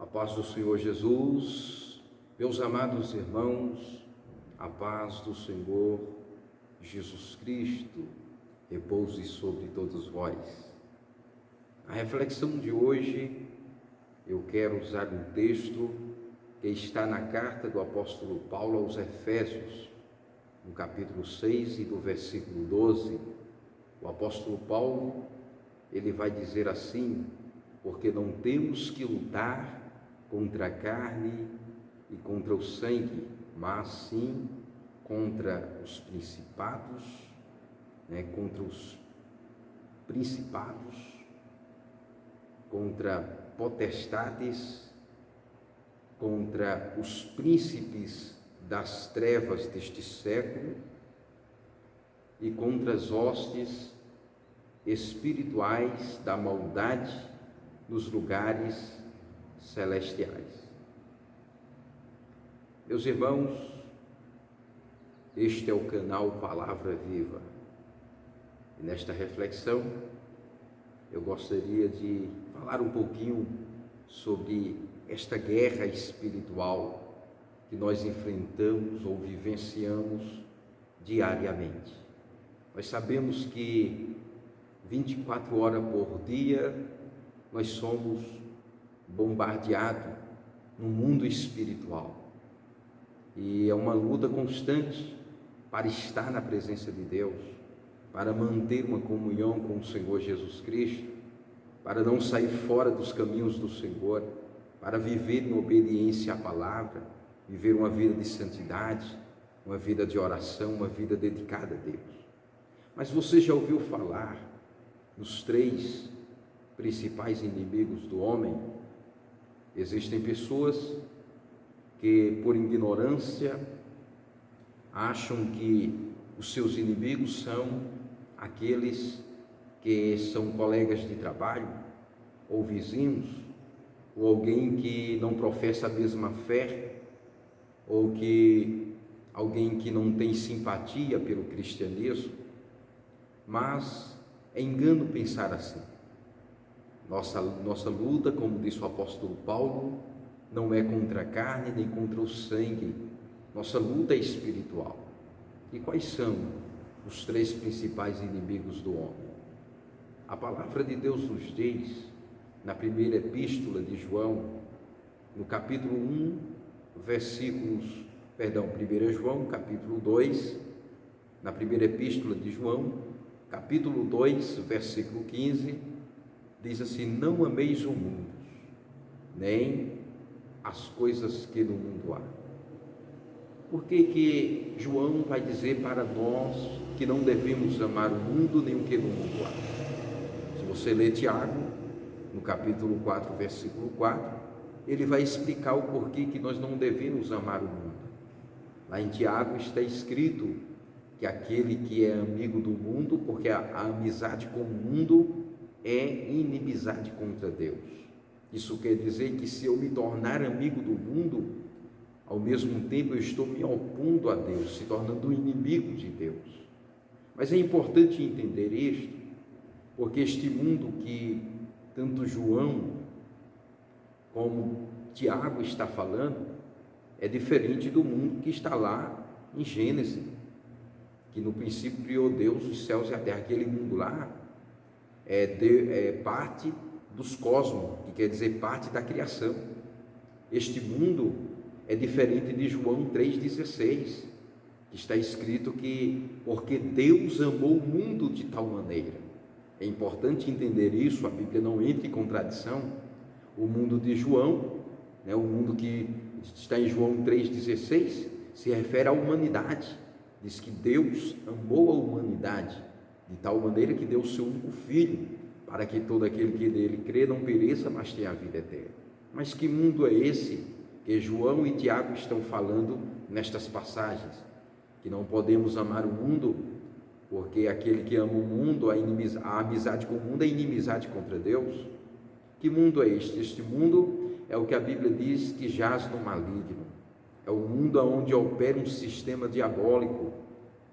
A paz do Senhor Jesus, meus amados irmãos, a paz do Senhor Jesus Cristo repouse sobre todos vós. A reflexão de hoje, eu quero usar um texto que está na carta do apóstolo Paulo aos Efésios, no capítulo 6 e do versículo 12. O apóstolo Paulo, ele vai dizer assim: porque não temos que lutar contra a carne e contra o sangue, mas sim contra os principados, contra potestades, contra os príncipes das trevas deste século e contra as hostes espirituais da maldade nos lugares celestiais. Meus irmãos, este é o canal Palavra Viva. E nesta reflexão, eu gostaria de falar um pouquinho sobre esta guerra espiritual que nós enfrentamos ou vivenciamos diariamente. Nós sabemos que 24 horas por dia nós somos bombardeados no mundo espiritual. E é uma luta constante para estar na presença de Deus, para manter uma comunhão com o Senhor Jesus Cristo, para não sair fora dos caminhos do Senhor, para viver em obediência à palavra, viver uma vida de santidade, uma vida de oração, uma vida dedicada a Deus. Mas você já ouviu falar nos 3 principais inimigos do homem? Existem pessoas que, por ignorância, acham que os seus inimigos são aqueles que são colegas de trabalho, ou vizinhos, ou alguém que não professa a mesma fé, ou que alguém que não tem simpatia pelo cristianismo. Mas é engano pensar assim. Nossa luta, como disse o apóstolo Paulo, não é contra a carne nem contra o sangue. Nossa luta é espiritual. E quais são os 3 principais inimigos do homem? A palavra de Deus nos diz, na primeira epístola de João, no capítulo 1, 1 João, capítulo 2, na primeira epístola de João, capítulo 2, versículo 15, diz assim: não ameis o mundo, nem as coisas que no mundo há. Por que João vai dizer para nós que não devemos amar o mundo nem o que no mundo há? Se você ler Tiago, no capítulo 4, versículo 4, ele vai explicar o porquê que nós não devemos amar o mundo. Lá em Tiago está escrito que aquele que é amigo do mundo, porque a amizade com o mundo é inimizade contra Deus. Isso quer dizer que se eu me tornar amigo do mundo, ao mesmo tempo eu estou me opondo a Deus, se tornando um inimigo de Deus. Mas é importante entender isto, porque este mundo que tanto João como Tiago está falando é diferente do mundo que está lá em Gênesis, que no princípio criou Deus os céus e a terra. Aquele mundo lá é parte dos cosmos, que quer dizer parte da criação. Este mundo é diferente de João 3,16, que está escrito que porque Deus amou o mundo de tal maneira. É importante entender isso, a Bíblia não entra em contradição. O mundo de João, o mundo que está em João 3,16, se refere à humanidade. Diz que Deus amou a humanidade de tal maneira que deu o seu único filho, para que todo aquele que nele crê não pereça, mas tenha a vida eterna. Mas que mundo é esse que João e Tiago estão falando nestas passagens? Que não podemos amar o mundo, porque aquele que ama o mundo, a amizade com o mundo é inimizade contra Deus. Que mundo é este? Este mundo é o que a Bíblia diz que jaz no maligno. É o mundo onde opera um sistema diabólico.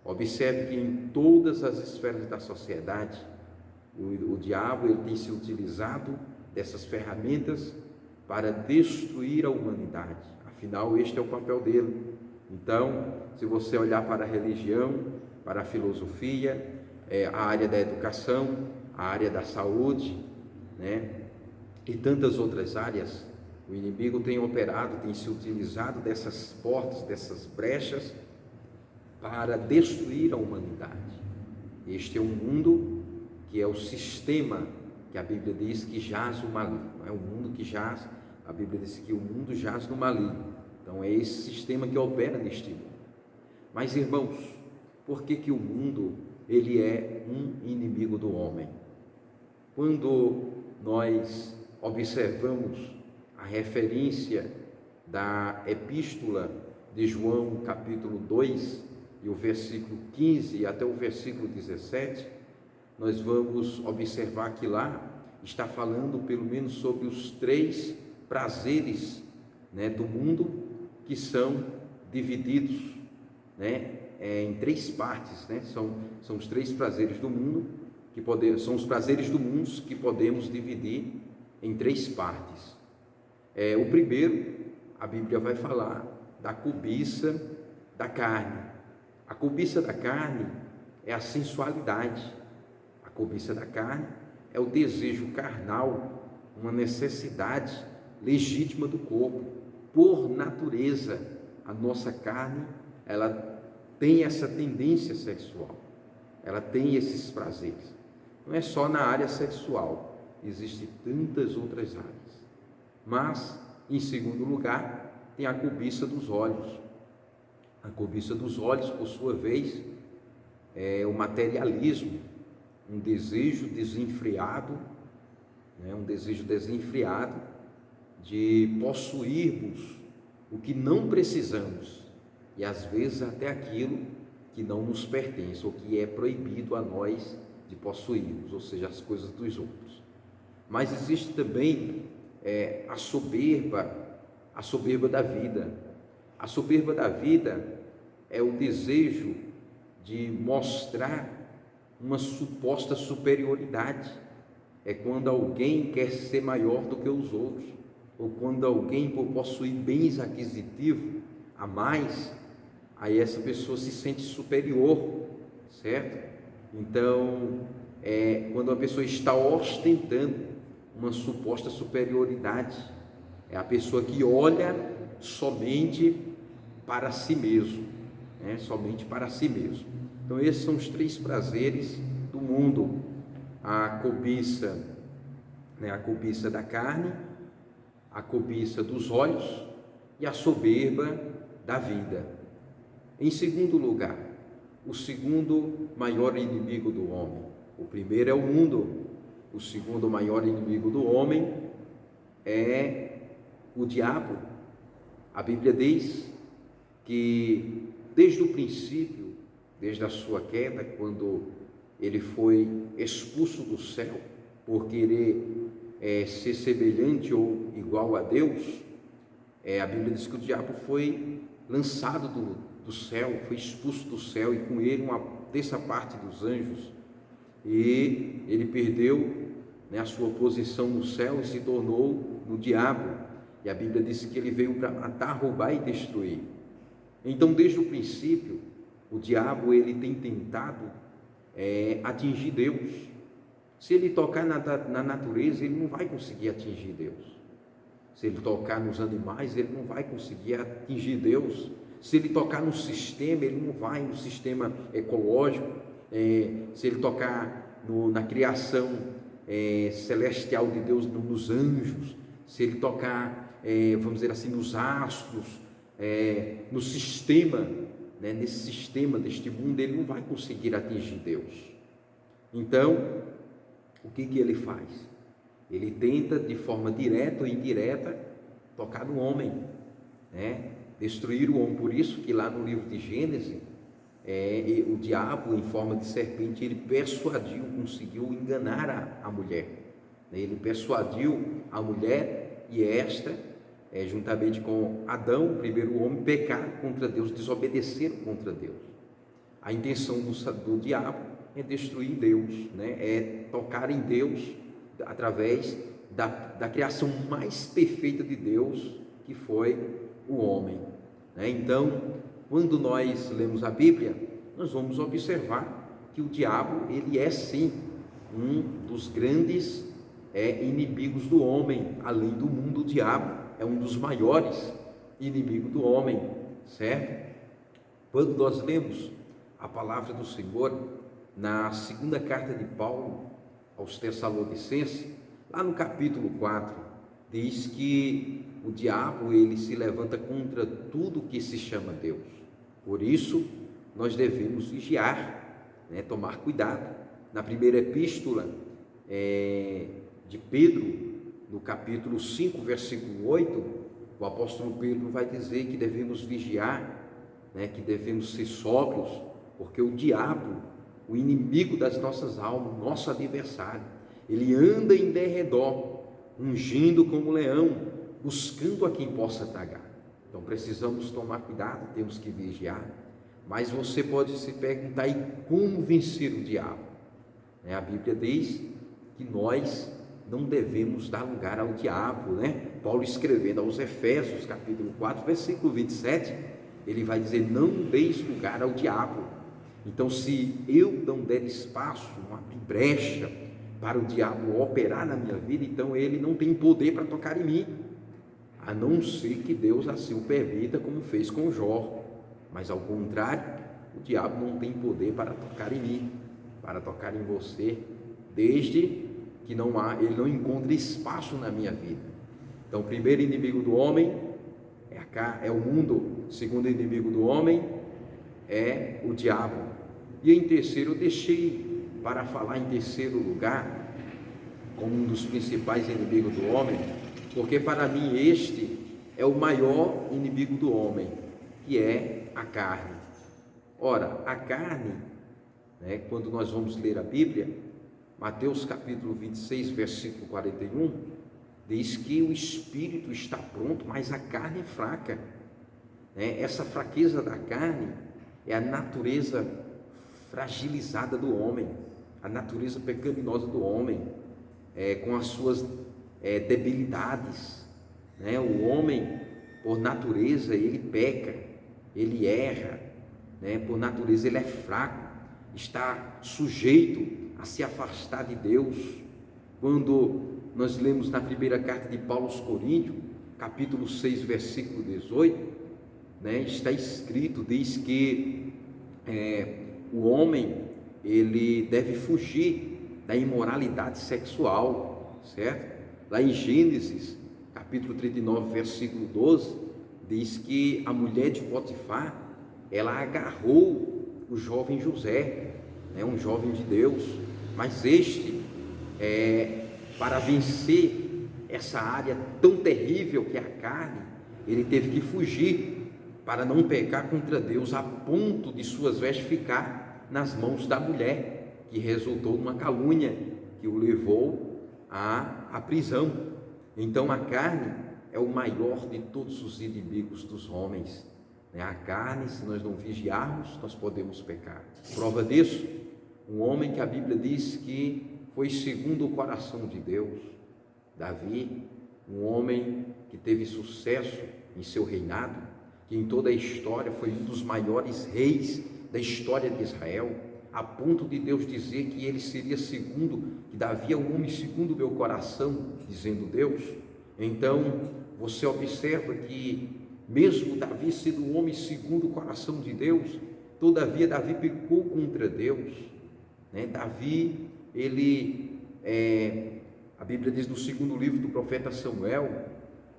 Observe que em todas as esferas da sociedade, o diabo ele tem se utilizado dessas ferramentas para destruir a humanidade. Afinal, este é o papel dele. Então, se você olhar para a religião, para a filosofia, a área da educação, a área da saúde, né, e tantas outras áreas, o inimigo tem operado, tem se utilizado dessas portas, dessas brechas, para destruir a humanidade. Este é um mundo que é o sistema que a Bíblia diz que jaz o maligno. É um mundo que jaz, a Bíblia diz que o mundo jaz no maligno. Então é esse sistema que opera neste mundo. Mas, irmãos, por que o mundo ele é um inimigo do homem? Quando nós observamos a referência da epístola de João, capítulo 2, e o versículo 15 até o versículo 17, nós vamos observar que lá está falando pelo menos sobre os 3 prazeres, né, do mundo, que são divididos, né, em 3 partes, né? São os 3 prazeres do mundo, são os prazeres do mundo que podemos dividir em 3 partes. O primeiro, a Bíblia vai falar da cobiça da carne. A cobiça da carne é a sensualidade. A cobiça da carne é o desejo carnal, uma necessidade legítima do corpo. Por natureza, a nossa carne, ela tem essa tendência sexual, ela tem esses prazeres. Não é só na área sexual, existem tantas outras áreas. Mas, em segundo lugar, tem a cobiça dos olhos. A cobiça dos olhos, por sua vez, é o materialismo, um desejo desenfreado, né? Um desejo desenfreado de possuirmos o que não precisamos e às vezes até aquilo que não nos pertence ou que é proibido a nós de possuirmos, ou seja, as coisas dos outros. Mas existe também a soberba da vida. A soberba da vida é o desejo de mostrar uma suposta superioridade. É quando alguém quer ser maior do que os outros, ou quando alguém, por possuir bens aquisitivos a mais, aí essa pessoa se sente superior, certo? Então, quando a pessoa está ostentando uma suposta superioridade, é a pessoa que olha somente para si mesmo, né? Somente para si mesmo. Então, esses são os 3 prazeres do mundo: a cobiça, né? A cobiça da carne, a cobiça dos olhos e a soberba da vida. Em segundo lugar, o segundo maior inimigo do homem. O primeiro é o mundo. O segundo maior inimigo do homem é o diabo. A Bíblia diz que desde o princípio, desde a sua queda, quando ele foi expulso do céu por querer ser semelhante ou igual a Deus, a Bíblia diz que o diabo foi lançado do céu, foi expulso do céu, e com ele uma terça parte dos anjos, e ele perdeu, né, a sua posição no céu e se tornou no diabo. E a Bíblia diz que ele veio para matar, roubar e destruir. Então, desde o princípio, o diabo ele tem tentado atingir Deus. Se ele tocar na natureza, ele não vai conseguir atingir Deus. Se ele tocar nos animais, ele não vai conseguir atingir Deus. Se ele tocar no sistema, ele não vai, no sistema ecológico. Se ele tocar na criação celestial de Deus, nos anjos, se ele tocar, vamos dizer assim, nos astros, no sistema, né, nesse sistema deste mundo, ele não vai conseguir atingir Deus. Então, o que ele faz? Ele tenta, de forma direta ou indireta, tocar no homem, né? Destruir o homem. Por isso que lá no livro de Gênesis, o diabo, em forma de serpente, ele conseguiu enganar a mulher. Ele persuadiu a mulher, e esta, juntamente com Adão, o primeiro homem, pecaram contra Deus, desobedeceram contra Deus. A intenção do diabo é destruir Deus, né? É tocar em Deus através da criação mais perfeita de Deus, que foi o homem. Então, quando nós lemos a Bíblia, nós vamos observar que o diabo, ele é sim um dos grandes inimigos do homem. Além do mundo, o diabo é um dos maiores inimigos do homem, certo? Quando nós lemos a palavra do Senhor na segunda carta de Paulo aos Tessalonicenses, lá no capítulo 4, diz que o diabo, ele se levanta contra tudo que se chama Deus. Por isso, nós devemos vigiar, tomar cuidado. Na primeira epístola de Pedro, no capítulo 5, versículo 8, o apóstolo Pedro vai dizer que devemos vigiar, que devemos ser sóbrios, porque o diabo, o inimigo das nossas almas, nosso adversário, ele anda em derredor, ungindo como leão, buscando a quem possa tragar. Então precisamos tomar cuidado, temos que vigiar. Mas você pode se perguntar: e como vencer o diabo? A Bíblia diz que nós não devemos dar lugar ao diabo, Paulo, escrevendo aos Efésios, capítulo 4, versículo 27, ele vai dizer: não deis lugar ao diabo. Então, se eu não der espaço, não abrir brecha para o diabo operar na minha vida, então ele não tem poder para tocar em mim, a não ser que Deus assim o permita, como fez com Jó. Mas ao contrário, o diabo não tem poder para tocar em mim, para tocar em você, desde que ele não encontre espaço na minha vida. Então, o primeiro inimigo do homem é o mundo. O segundo inimigo do homem é o diabo. E em terceiro, eu deixei para falar em terceiro lugar, como um dos principais inimigos do homem, porque para mim este é o maior inimigo do homem, que é a carne. Ora, a carne, quando nós vamos ler a Bíblia, Mateus capítulo 26, versículo 41, diz que o espírito está pronto, mas a carne é fraca. Essa fraqueza da carne é a natureza fragilizada do homem, a natureza pecaminosa do homem, com as suas debilidades. O homem, por natureza, ele peca, ele erra, por natureza ele é fraco, está sujeito a se afastar de Deus. Quando nós lemos na primeira carta de Paulo aos Coríntios, capítulo 6, versículo 18, está escrito, diz que o homem, ele deve fugir da imoralidade sexual, certo? Lá em Gênesis, capítulo 39, versículo 12, diz que a mulher de Potifar, ela agarrou o jovem José, um jovem de Deus, mas este, para vencer essa área tão terrível que é a carne, ele teve que fugir para não pecar contra Deus, a ponto de suas vestes ficar nas mãos da mulher, que resultou numa calúnia que o levou à prisão. Então a carne é o maior de todos os inimigos dos homens. A carne, se nós não vigiarmos, nós podemos pecar. Prova disso, um homem que a Bíblia diz que foi segundo o coração de Deus, Davi, um homem que teve sucesso em seu reinado, que em toda a história foi um dos maiores reis da história de Israel, a ponto de Deus dizer que ele seria que Davi é um homem segundo o meu coração, dizendo Deus. Então, você observa que mesmo Davi sendo um homem segundo o coração de Deus, todavia Davi pecou contra Deus. Davi, a Bíblia diz no segundo livro do profeta Samuel,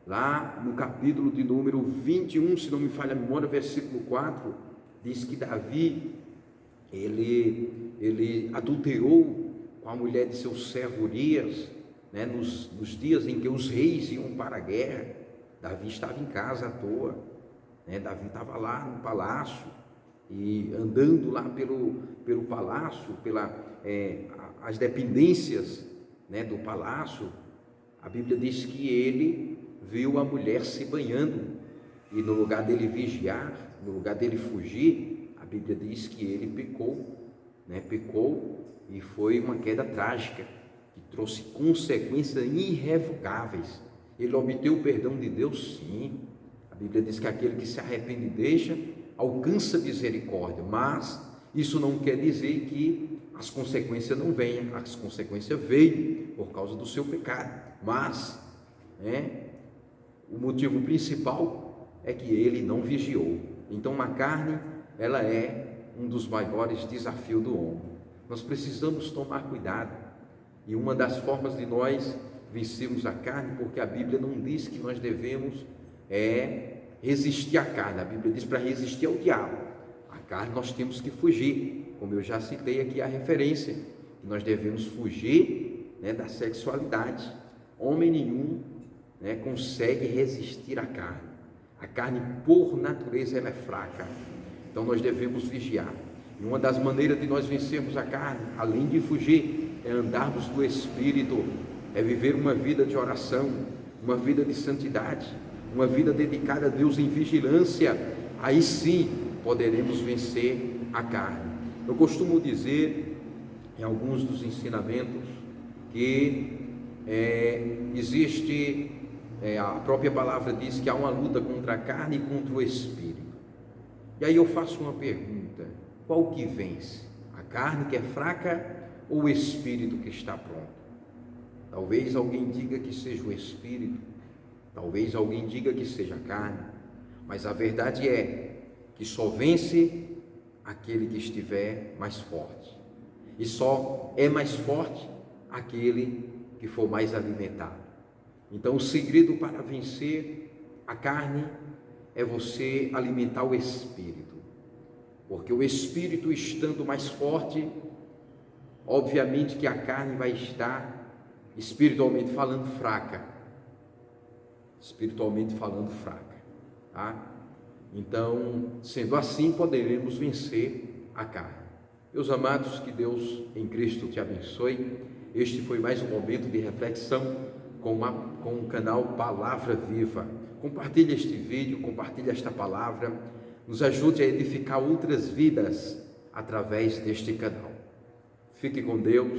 lá no capítulo de número 21, se não me falha a memória, versículo 4, diz que Davi, ele adulterou com a mulher de seu servo Urias, nos dias em que os reis iam para a guerra. Davi estava em casa à toa, Davi estava lá no palácio, e andando lá pelo palácio, as dependências, do palácio, a Bíblia diz que ele viu a mulher se banhando, e no lugar dele vigiar, no lugar dele fugir, a Bíblia diz que ele pecou, e foi uma queda trágica, que trouxe consequências irrevogáveis. Ele obteve o perdão de Deus, sim. A Bíblia diz que aquele que se arrepende e deixa, alcança misericórdia, mas isso não quer dizer que as consequências não venham. As consequências veio por causa do seu pecado, mas o motivo principal é que ele não vigiou. Então a carne, ela é um dos maiores desafios do homem. Nós precisamos tomar cuidado, e uma das formas de nós vencermos a carne, porque a Bíblia não diz que nós devemos resistir à carne. A Bíblia diz para resistir ao diabo. A carne nós temos que fugir, como eu já citei aqui a referência, que nós devemos fugir da sexualidade. Homem nenhum consegue resistir à carne. A carne, por natureza, ela é fraca. Então nós devemos vigiar. E uma das maneiras de nós vencermos a carne, além de fugir, é andarmos no Espírito, é viver uma vida de oração, uma vida de santidade, uma vida dedicada a Deus em vigilância. Aí sim poderemos vencer a carne. Eu costumo dizer em alguns dos ensinamentos que existe, a própria palavra diz que há uma luta contra a carne e contra o Espírito. E aí eu faço uma pergunta: qual que vence? A carne que é fraca ou o Espírito que está pronto? Talvez alguém diga que seja o Espírito, talvez alguém diga que seja a carne, mas a verdade é que só vence aquele que estiver mais forte, e só é mais forte aquele que for mais alimentado. Então o segredo para vencer a carne é você alimentar o Espírito, porque o Espírito estando mais forte, obviamente que a carne vai estar, espiritualmente falando, fraca. Tá? Então, sendo assim, poderemos vencer a carne. Meus amados, que Deus em Cristo te abençoe. Este foi mais um momento de reflexão com o canal Palavra Viva. Compartilhe este vídeo, compartilhe esta palavra, nos ajude a edificar outras vidas através deste canal. Fique com Deus.